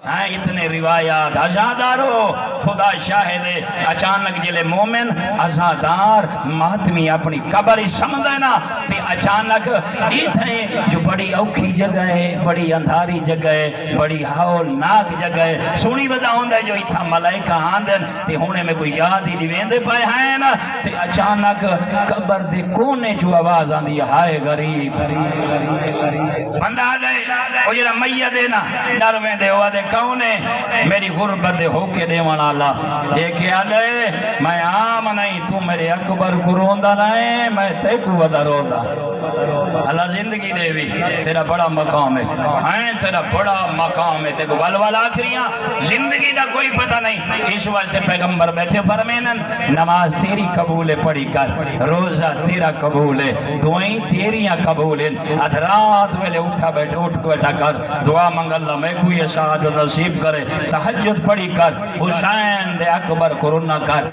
اتنے روایات ازادارو خدا شاہد اچانک جلے مومن ازادار ماتمی اپنی قبر سمجھے نا تے اچانک اتنے جو بڑی اوکھی جگہ ہے، بڑی اندھاری جگہ ہے، بڑی ہولناک جگہ ہے، سونی ودا ہوندہ ہے جو اتھا ملائکہ آندن تے ہونے میں کوئی یاد ہی دیویندے پائے ہیں نا تے اچانک قبر دے کونے جو آواز آندی ہائے غریب بندہ آ گئے وہ جڑا میت ہے نا ڈرویں دے ہوا دے کون ہے میری غربت دے ہو کے دے وانا اللہ یہ کیا دے میں عام نہیں تو میرے اکبر کو روندہ نہیں میں تے کو ودا روندہ اللہ زندگی دے بھی تیرا بڑا مقام ہے تیرا بڑا مقام ہے تیرا والوال آخریاں زندگی دا کوئی پتہ نہیں اس واسطے پیغمبر بیٹھے فرمینن نماز تیری قبول پڑھی کر روزہ تیرا قبول ہے دعائیں تیریاں قبول ہیں ادرات ویلے اٹھا بیٹھا کر دعا منگ اللہ میں کوئی شہادت نصیب کرے تہجد پڑھی کر حسین دے اکبر کو رونا کر